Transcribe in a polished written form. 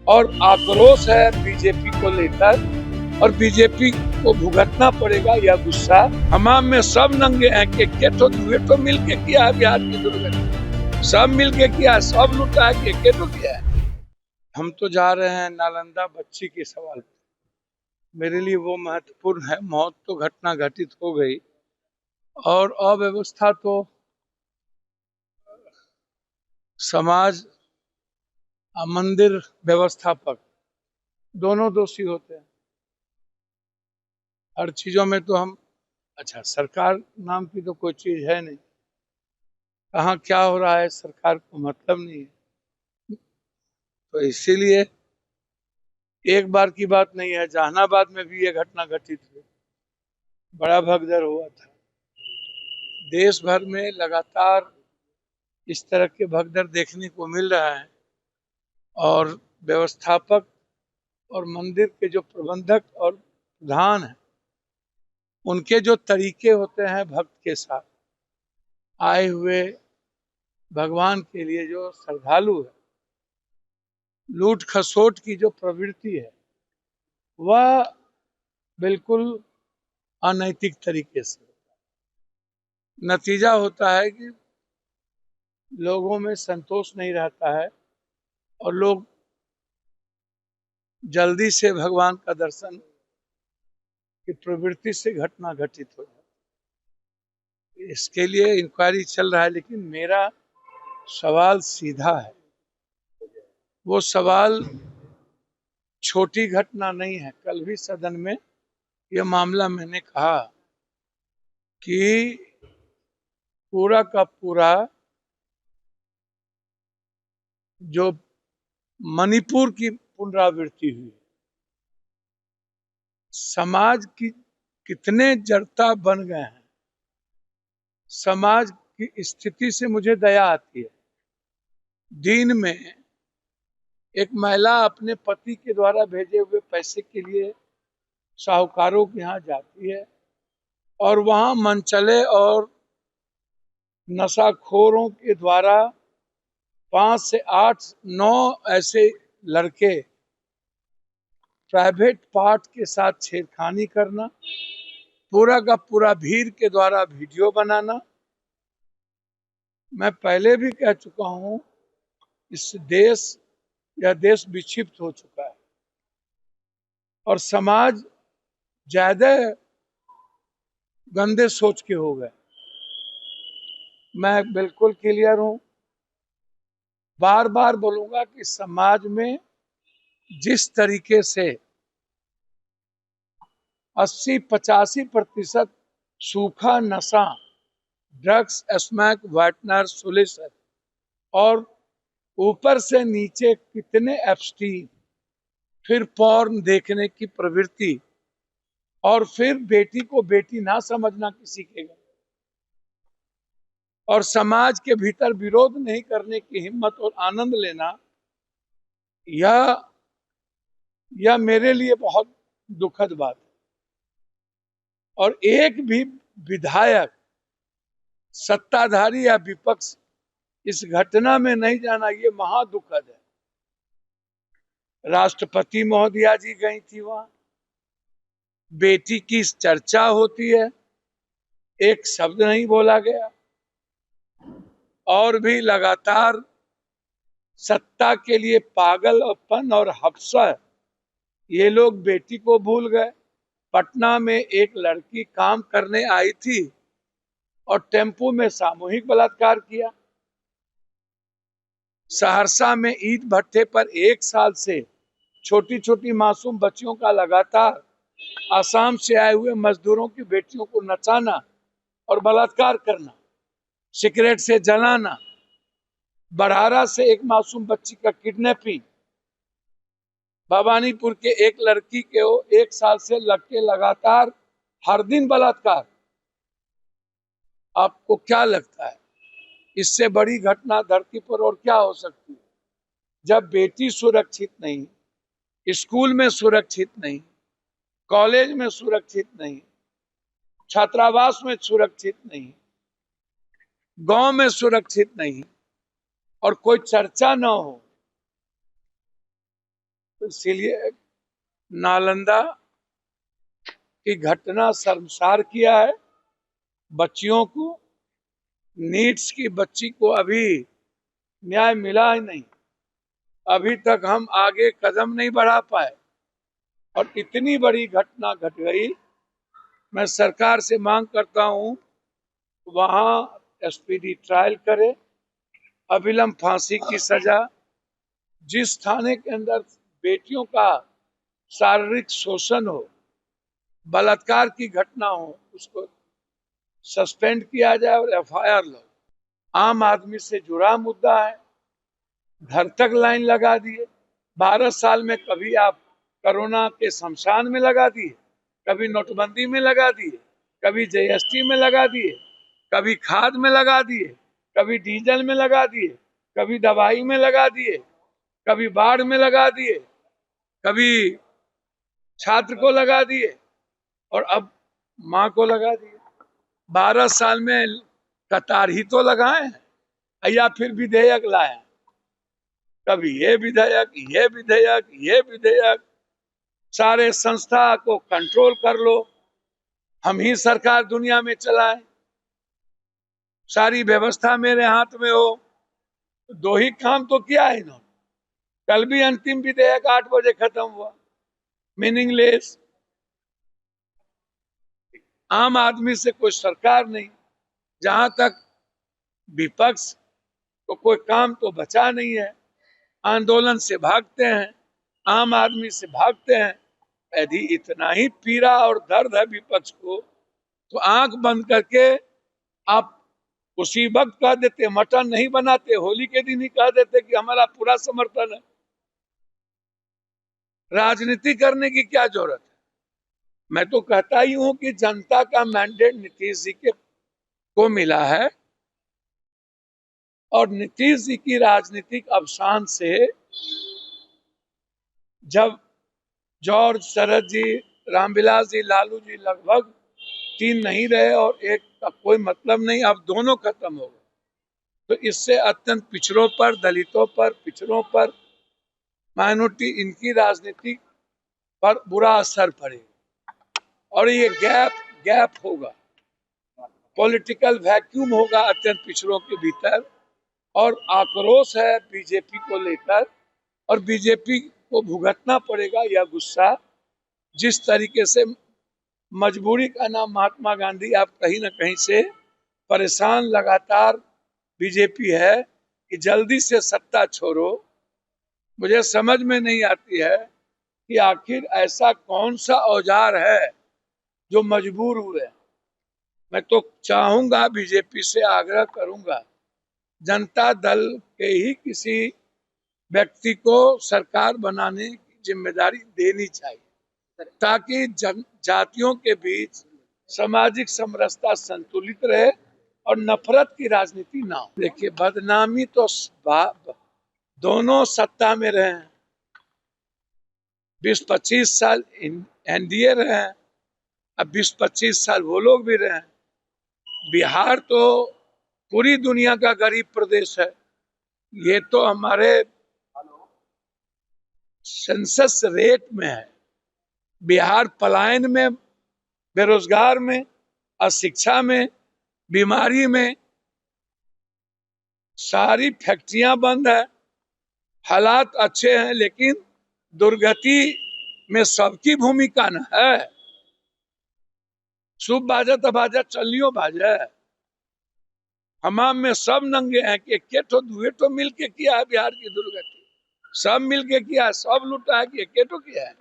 और आक्रोश है बीजेपी को लेकर, और बीजेपी को भुगतना पड़ेगा यह गुस्सा। हमाम में सब नंगे हैं के तो मिल के किया है बिहार की दुर्गति, सब मिल के किया, सब लुटा है के तो किया है। हम तो जा रहे हैं नालंदा बच्ची के सवाल पर। मेरे लिए वो महत्वपूर्ण है। मौत तो घटना घटित हो गई और अव्यवस्था तो समाज मंदिर व्यवस्थापक दोनों दोषी होते हैं। हर चीजों में तो हम अच्छा, सरकार नाम की तो कोई चीज है नहीं, कहाँ क्या हो रहा है सरकार को मतलब नहीं है। तो इसीलिए एक बार की बात नहीं है, जहानाबाद में भी ये घटना घटित हुई, बड़ा भगदड़ हुआ था। देश भर में लगातार इस तरह के भगदड़ देखने को मिल रहा है, और व्यवस्थापक और मंदिर के जो प्रबंधक और प्रधान हैं, उनके जो तरीके होते हैं भक्त के साथ आए हुए भगवान के लिए, जो श्रद्धालु है, लूट खसोट की जो प्रवृत्ति है वह बिल्कुल अनैतिक तरीके से। नतीजा होता है कि लोगों में संतोष नहीं रहता है और लोग जल्दी से भगवान का दर्शन की प्रवृत्ति से घटना घटित हो जाती है। इसके लिए इंक्वायरी चल रहा है, लेकिन मेरा सवाल सीधा है। वो सवाल छोटी घटना नहीं है। कल भी सदन में यह मामला मैंने कहा कि पूरा का पूरा जो मणिपुर की पुनरावृत्ति हुई, समाज की कितने जड़ता बन गए हैं। समाज की स्थिति से मुझे दया आती है। दिन में एक महिला अपने पति के द्वारा भेजे हुए पैसे के लिए साहूकारों के यहाँ जाती है और वहां मनचले और नशाखोरों के द्वारा 5 से 8 9 ऐसे लड़के प्राइवेट पार्ट के साथ छेड़खानी करना, पूरा का पूरा भीड़ के द्वारा वीडियो बनाना। मैं पहले भी कह चुका हूं, इस यह देश विक्षिप्त हो चुका है और समाज ज्यादा गंदे सोच के हो गए। मैं बिल्कुल क्लियर हूं, बार बार बोलूंगा कि समाज में जिस तरीके से 80-85% सूखा नशा, ड्रग्स, स्मैक, वाइटनर, सोल्यूशन और ऊपर से नीचे कितने एब्स्टीन, फिर पॉर्न देखने की प्रवृत्ति, और फिर बेटी को बेटी ना समझना किसी के घर, और समाज के भीतर विरोध नहीं करने की हिम्मत और आनंद लेना, यह मेरे लिए बहुत दुखद बात है। और एक भी विधायक, सत्ताधारी या विपक्ष इस घटना में नहीं जाना, ये महादुखद है। राष्ट्रपति महोदया जी गई थी वहां, बेटी की चर्चा होती है, एक शब्द नहीं बोला गया। और भी लगातार सत्ता के लिए पागलपन और हफ्सा, ये लोग बेटी को भूल गए। पटना में एक लड़की काम करने आई थी और टेम्पो में सामूहिक बलात्कार किया। सहरसा में ईंट भट्ठे पर 1 साल से छोटी छोटी मासूम बच्चियों का लगातार आसाम से आए हुए मजदूरों की बेटियों को नचाना और बलात्कार करना, सिगरेट से जलाना। बड़ारा से एक मासूम बच्ची का किडनैपिंग। भवानीपुर के एक लड़की के 1 साल से लड़के लगातार हर दिन बलात्कार। आपको क्या लगता है इससे बड़ी घटना धरती पर और क्या हो सकती है? जब बेटी सुरक्षित नहीं, स्कूल में सुरक्षित नहीं, कॉलेज में सुरक्षित नहीं, छात्रावास में सुरक्षित नहीं, गांव में सुरक्षित नहीं, और कोई चर्चा न हो, इसीलिए नालंदा की घटना शर्मसार किया है बच्चियों को। नीट्स की बच्ची को अभी न्याय मिला ही नहीं, अभी तक हम आगे कदम नहीं बढ़ा पाए और इतनी बड़ी घटना घट गई। मैं सरकार से मांग करता हूं वहां एसपीडी ट्रायल करे, अविलंब फांसी की सजा। जिस थाने के अंदर बेटियों का शारीरिक शोषण हो, बलात्कार की घटना हो, उसको सस्पेंड किया जाए और एफआईआर लो। आम आदमी से जुड़ा मुद्दा है, घर तक लाइन लगा दिए। 12 साल में कभी आप कोरोना के शमशान में लगा दिए, कभी नोटबंदी में लगा दिए, कभी जीएसटी में लगा दिए, कभी खाद में लगा दिए, कभी डीजल में लगा दिए, कभी दवाई में लगा दिए, कभी बाढ़ में लगा दिए, कभी छात्र को लगा दिए और अब माँ को लगा दिए। 12 साल में कतार ही तो लगाए हैं या फिर विधेयक लाए। कभी ये विधेयक, ये विधेयक, ये विधेयक। सारे संस्था को कंट्रोल कर लो, हम ही सरकार दुनिया में चलाएं, सारी व्यवस्था मेरे हाथ में हो। दो ही काम तो किया है इन्होंने। कल भी अंतिम विधेयक 8 बजे खत्म हुआ, मीनिंगलेस। आम आदमी से कोई सरकार नहीं। जहां तक विपक्ष को कोई काम तो बचा नहीं है, आंदोलन से भागते हैं, आम आदमी से भागते हैं। यदि इतना ही पीड़ा और दर्द है विपक्ष को तो आंख बंद करके आप उसी वक्त कह देते मटन नहीं बनाते, होली के दिन ही कह देते कि हमारा पूरा समर्थन है। राजनीति करने की क्या जरूरत है? मैं तो कहता ही हूं कि जनता का मैंडेट नीतीश जी को मिला है और नीतीश जी की राजनीतिक अवसान से जब जॉर्ज, शरद जी, रामविलास जी, लालू जी लगभग 3 नहीं रहे और एक का कोई मतलब नहीं, अब दोनों खत्म हो गए, तो इससे अत्यंत पिछड़ों पर, दलितों पर, पिछड़ों पर, माइनॉरिटी, इनकी राजनीति पर बुरा असर पड़ेगा और ये गैप होगा, पॉलिटिकल वैक्यूम होगा अत्यंत पिछड़ों के भीतर। और आक्रोश है बीजेपी को लेकर और बीजेपी को भुगतना पड़ेगा यह गुस्सा। जिस तरीके से मजबूरी का नाम महात्मा गांधी, आप कहीं ना कहीं से परेशान लगातार बीजेपी है कि जल्दी से सत्ता छोड़ो। मुझे समझ में नहीं आती है कि आखिर ऐसा कौन सा औजार है जो मजबूर हुए। मैं तो चाहूंगा, बीजेपी से आग्रह करूंगा, जनता दल के ही किसी व्यक्ति को सरकार बनाने की जिम्मेदारी देनी चाहिए ताकि जातियों के बीच सामाजिक समरसता संतुलित रहे और नफरत की राजनीति ना हो। देखिए, बदनामी तो दोनों सत्ता में रहे हैं, 20-25 साल एनडीए रहे हैं, अब 20-25 साल वो लोग भी रहे हैं। बिहार तो पूरी दुनिया का गरीब प्रदेश है, ये तो हमारे सेंसस रेट में है। बिहार पलायन में, बेरोजगार में, अशिक्षा में, बीमारी में, सारी फैक्ट्रियां बंद है। हालात अच्छे हैं लेकिन दुर्गति में सबकी भूमिका न है। शुभ बाजा तो बाजा चलियो बाजा, हमाम में सब नंगे हैं कि एक ठो दुए ठो मिल के किया है बिहार की दुर्गति, सब मिल के किया है, सब लुटा है कि एक ठो किया है।